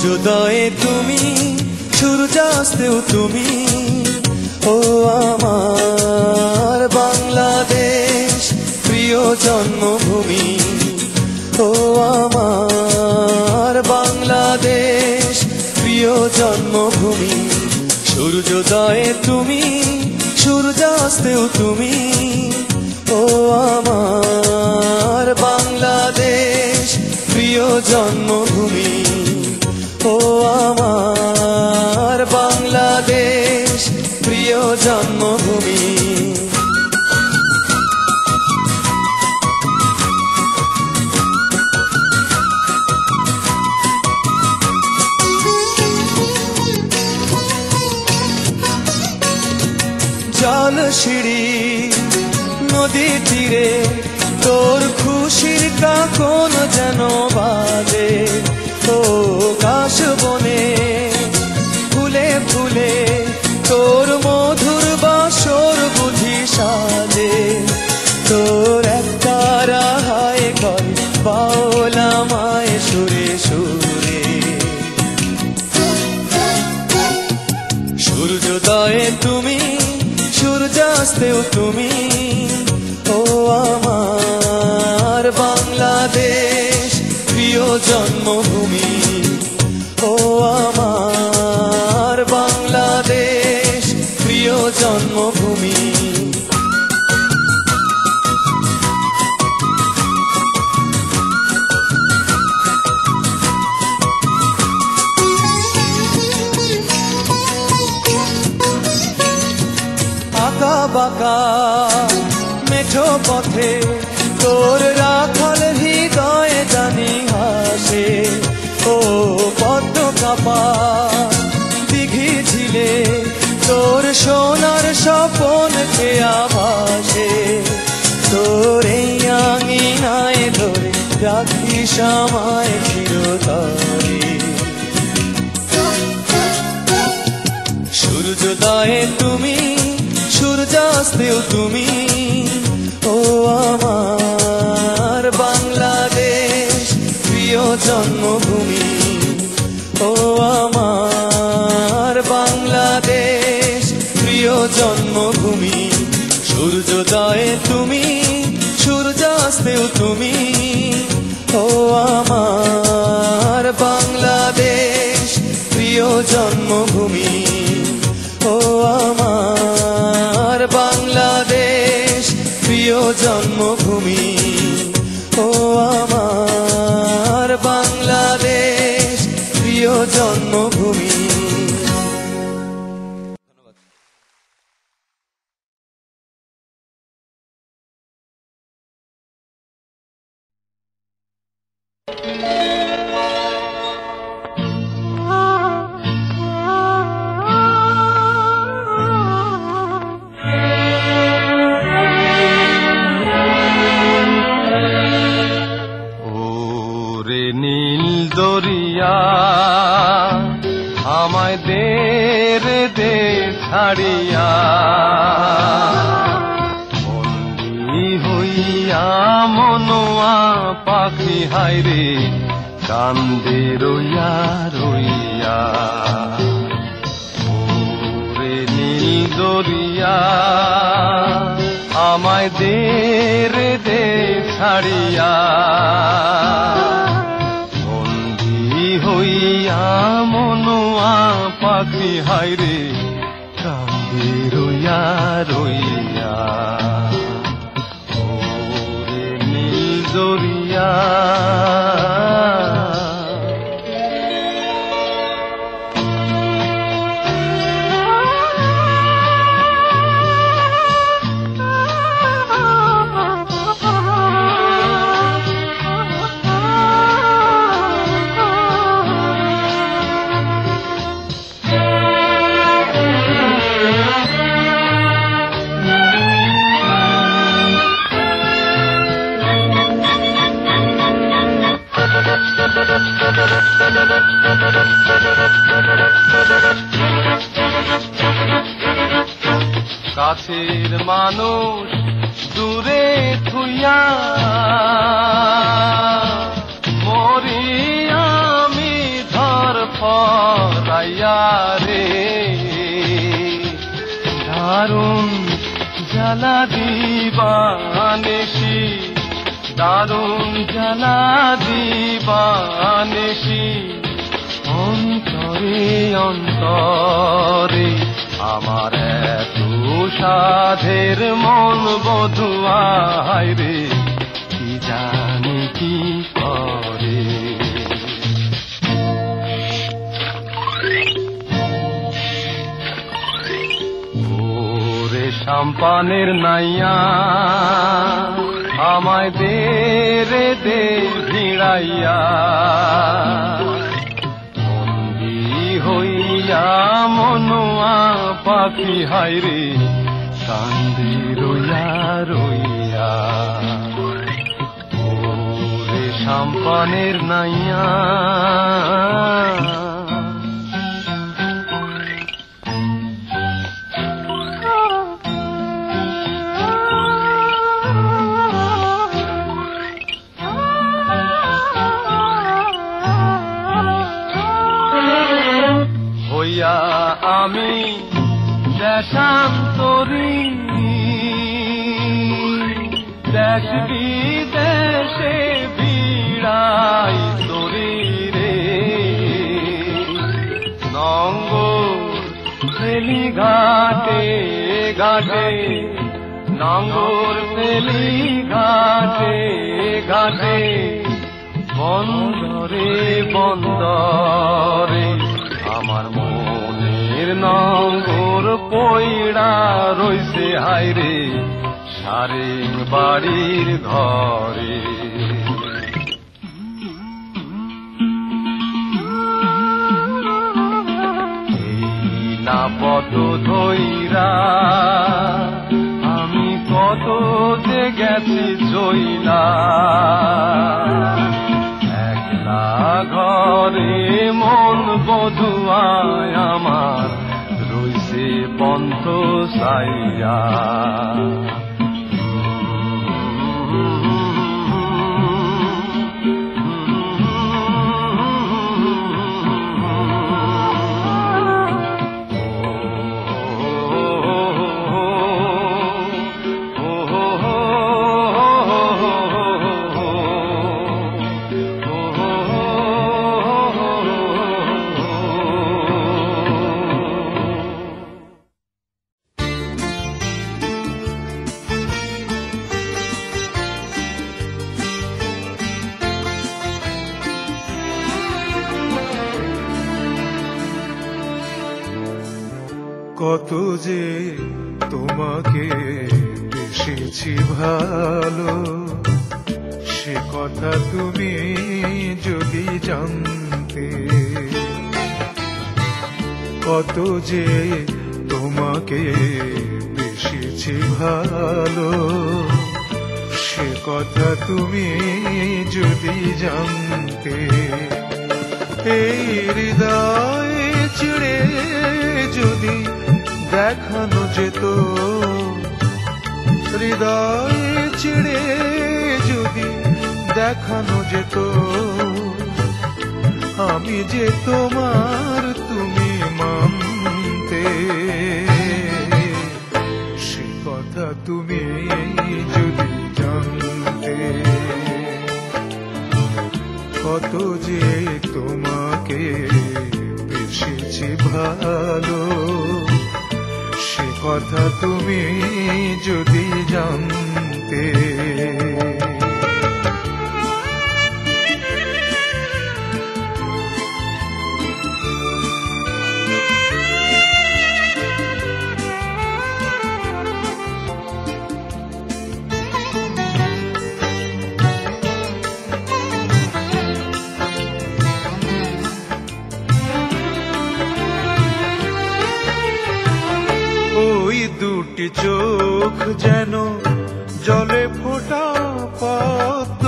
সূর্যোদয়ে তুমি, সূর্যাস্তেও তুমি, ও আমার বাংলাদেশ প্রিয় জন্মভূমি। ও আমার বাংলাদেশ প্রিয় জন্মভূমি। সূর্যোদয়ে তুমি, সূর্যাস্তেও তুমি, ও আমার বাংলাদেশ প্রিয় জন্মভূমি। ও আমার বাংলাদেশ প্রিয় জন্মভূমি। জল সিঁড়ি নদী তীরে তোর খুশির কাকন যেন বাজে। ও কাশ বনে ফুলে ফুলে তোর মধুর বাসর বুঝি সাজে। তোর একটা রাহায় কর বাউলা মায় সুরে সুরে। সূর্যোদয়ে তুমি, সূর্যাস্তেও তুমি, ও আমার বাংলাদেশ প্রিয় জন্মভূমি। ও আমার বাংলাদেশ প্রিয় জন্মভূমি। আঁকা বাঁকা মেঠো পথে তোর রাখাল হৃদয়ে জানি হাসে। ও পদ্ম কাপা দিঘি ঝিলে তোর সোনার স্বপন কে আভাসে। তোর এই আঙিনায় ধরে রাখিস আমায় চিরতরে। সূর্যোদয়ে তুমি, সূর্যাস্তেও তুমি, ও আমার বাংলাদেশ প্রিয় জন্মভূমি। ও আমার বাংলাদেশ প্রিয় জন্মভূমি। সূর্যোদয়ে তুমি, সূর্যাস্তেও তুমি, ও আমার বাংলাদেশ প্রিয় জন্মভূমি। ও আমার বাংলাদেশ প্রিয় জন্মভূমি। ও আমার বাংলাদেশ প্রিয় জন্মভূমি। আমায় দে রে দে ছাড়িয়া, বন্দী হইয়া মনোয়া পাখি হায়রে কান্দে রইয়া রইয়া। ওরে নীল দরিয়া আমায় দে রে দে ছাড়িয়া, হইয়া মনোয়া পাখি হায়রে কান্দে রইয়া রইয়া। ওরে নীল দরিয়া কাছের মানুষ দূরে থুইয়া মরি আমি ধর জ্বালা দিবানিশি, দারুণ জ্বালা দিবানিশি, অন্তরে অন্তরে আমার এত সাধের মন বধুয়ায় রে, কি জানি কি করে। ওরে সাম্পানের নাইয়া আমায় দে রে দে ভিড়াইয়া, বন্দি হইয়া মনুয়া পাখি হাইরে, কান্দি রইয়া রইয়া। ওরে সাম্পানের নাইয়া আমি দেশান্তরী, দেশ বিদেশে বিড়াই তরি রে, নঙ্গর ফেলি ঘাটে ঘাটে, নঙ্গর ফেলি ঘাটে ঘাটে, বন্দরে বন্দরে আমার মনের নঙ্গর পয়ড়া রইছে হাইরে, সারে বাড়ির ঘরে। এই না পদ ধইরা আমি কত যে গেছি জইলা, ঘরে মন বধুয়ায় আমার রইছে পন্থ সাইয়া। কত যে তোমাকে বেসেছি ভালো, সে কথা তুমি যদি জানতে। কত যে তোমাকে বেসেছি ভালো, সে কথা তুমি যদি জানতে। এই হৃদয় চিড়ে যদি দেখানো যেত, হৃদয় চিড়ে যদি দেখানো যেত, আমি যে তোমার তুমি মানতে। সে কথা তুমি যদি জানতে। কত যে তোমাকে বেসেছি ভালো, সে কথা তুমি যদি জানতে। দুটি চোখ যেন জলে ফোটা পদ্ম,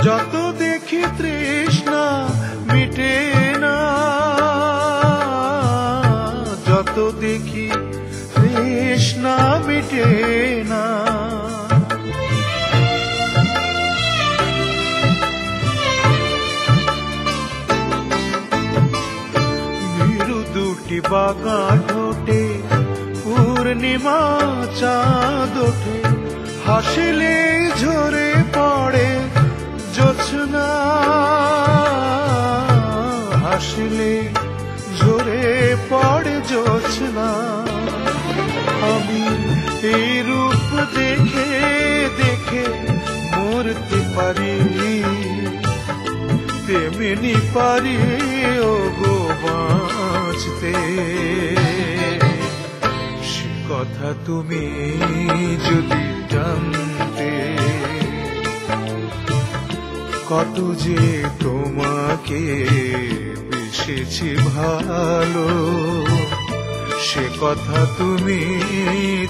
যত দেখি তৃষ্ণা মিটে না, যত দেখি তৃষ্ণা মিটে না। দুটি বাঁকা ঠোঁটে পুরে পূর্ণিমা চাঁদ ওঠে, হাসিলে ঝরে পড়ে জোছনা, হাসিলে ঝরে পড়ে জোছনা। আমি এই রূপ দেখে দেখে মরতে পারি, তেমনি পারি ও গো বাঁচতে। সে কথা তুমি যদি জানতে, কত যে তোমাকে বেসেছি ভালো, সে কথা তুমি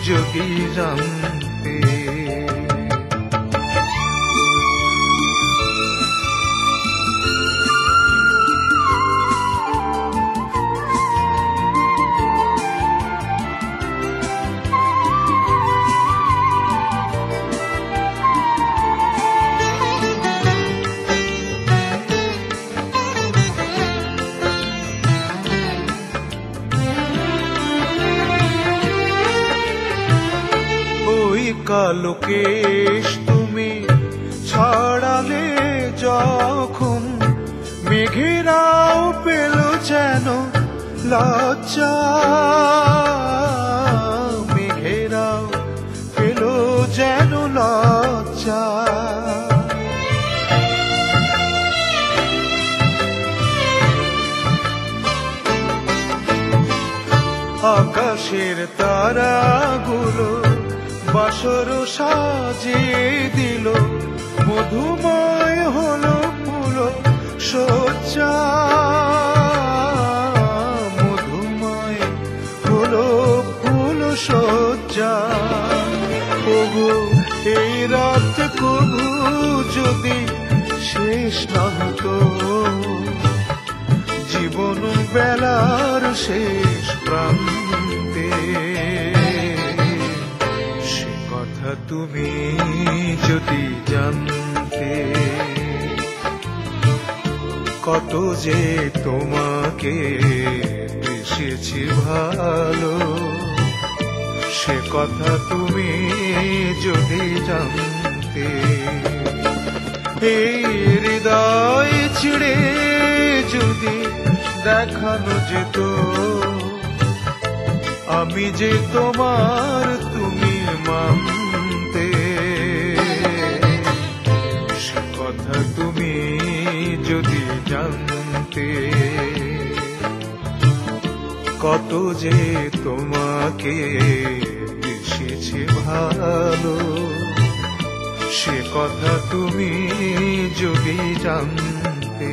যদি জানতে। কালো কেশ তুমি ছড়ালে যখন, মেঘেরাও পেল যেন লজ্জা, মেঘেরাও পেল যেন লজ্জা। আকাশের তারাগুলো বাসর সাজিয়ে দিল, মধুময় হলো ফুল সজ্জা, মধুময় হলো ফুল সজ্জা। ওগো এই রাত কবু যদি শেষ না হতো, জীবন বেলার শেষ প্রান্তে, তুমি যদি জানতে, কত যে তোমাকে বেসেছি ভালো, সে কথা তুমি যদি জানতে। এই হৃদয় ছিড়ে যদি দেখানো যেত, আমি যে তোমার তুমি মানতে, সে কথা তুমি যদি জানতে, কত যে তোমাকে বেসেছি ভালো, সে কথা তুমি যদি জানতে।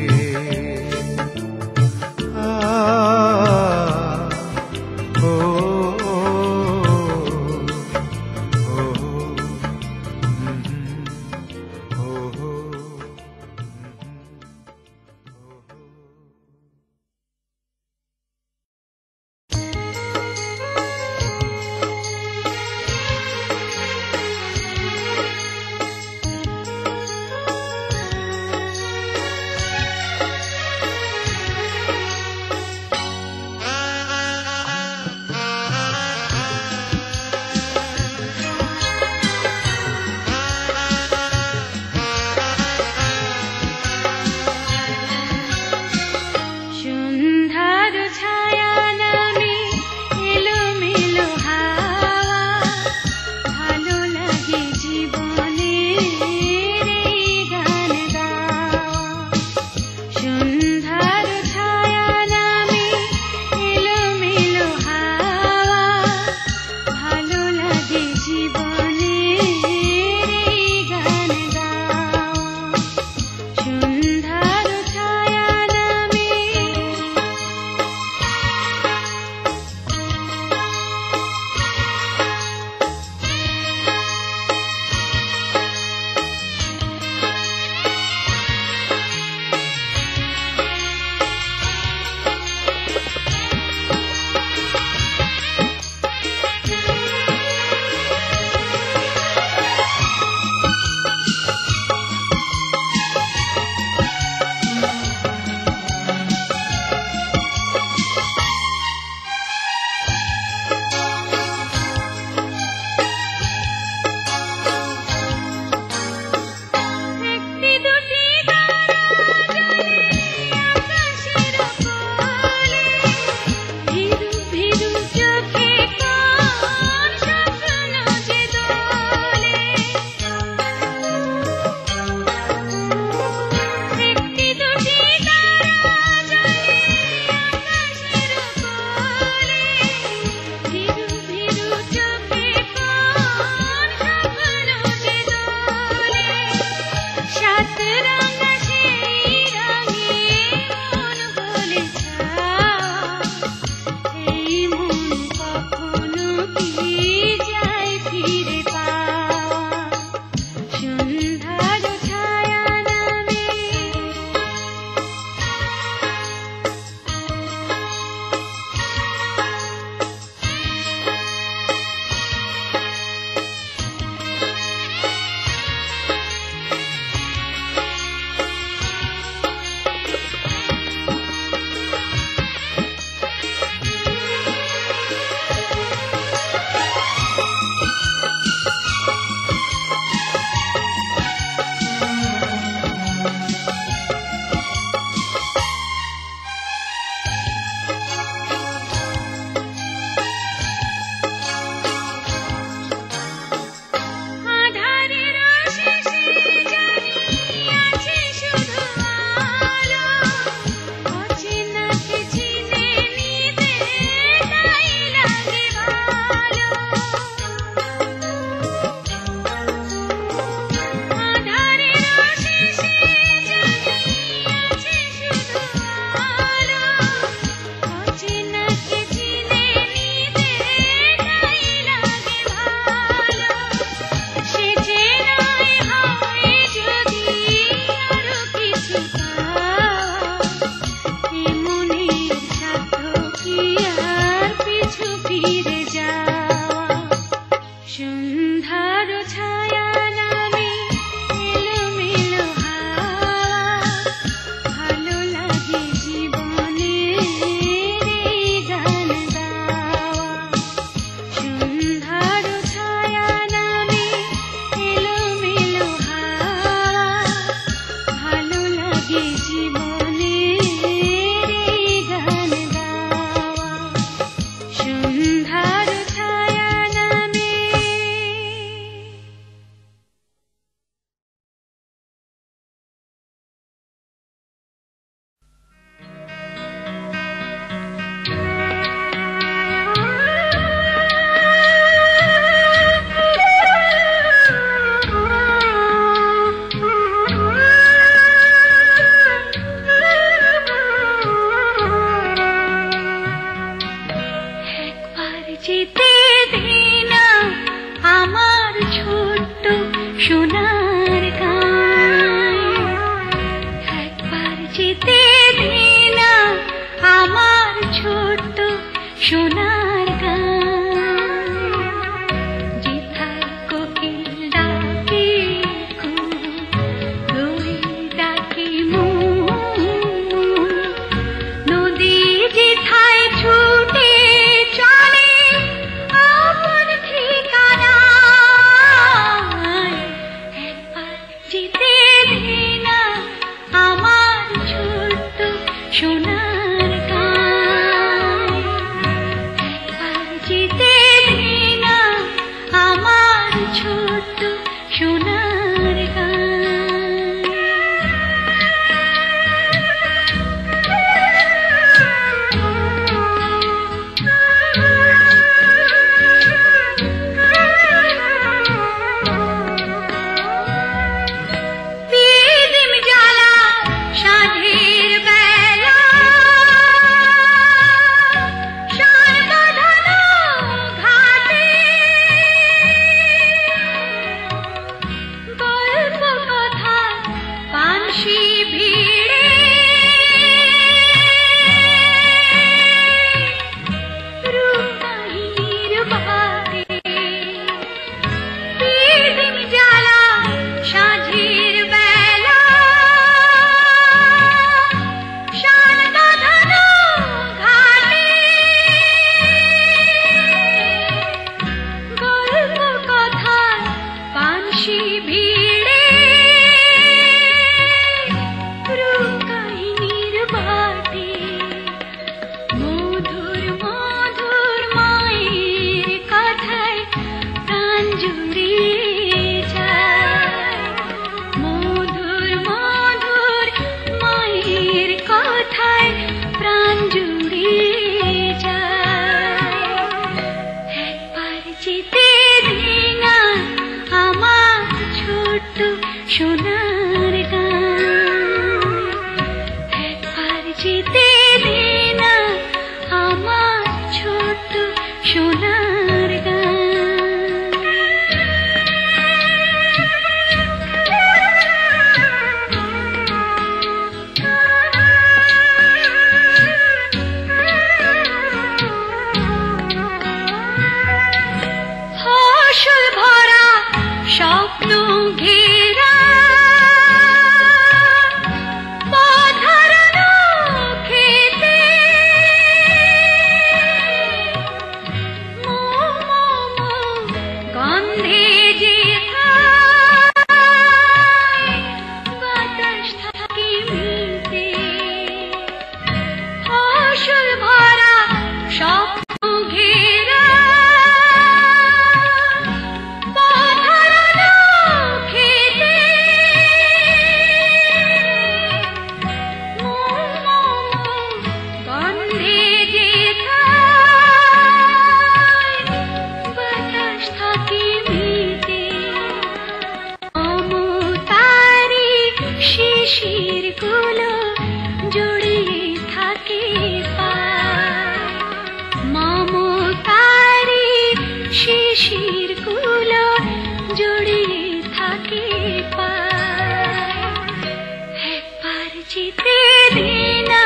সোনার গান। একবার যেতে দে না আমার ছোট্ট সোনার গান। ফসল ভরা স্বপ্ন ঘেরা পথহারানো খেতে গন্ধে যে বাতাস থাকে মিলতে। ফসল ভরা স্বপ্ন ঘেরা পথহারানো খেতে গন্ধে যে বাতাস থাকে মিলতে। মমতারি শিশির গুলো জড়িয়ে থাকে পায়। মমতারি শিশির গুলো জড়িয়ে থাকে পায়। একবার যেতে দে না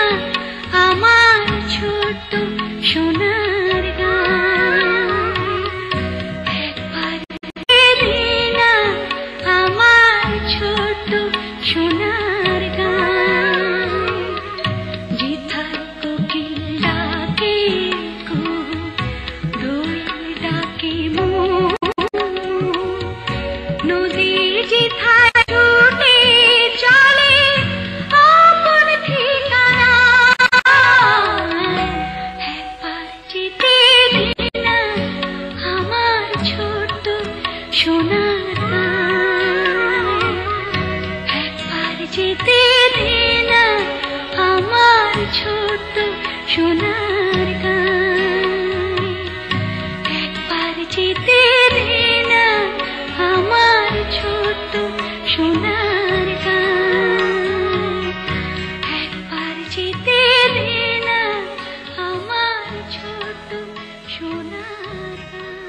আমার ছোট্ট সোনার গান। একবার যেতে দে না আমার ছোট্ট সোনার গান। যেথায় কোকিল ডাকে কুহু, দোয়েল ডাকে মৌ, নদী যেথায় ছুটে চলে আপন ঠিকানায়। একবার যেতে দে না আমার ছোট্ট সোনার গান। একবার যেতে দে না আমার ছোট্ট সোনার গান। একবার যেতে দে না আমার ছোট্ট সোনার গান। একবার যেতে দে না আমার ছোট্ট সোনার গান।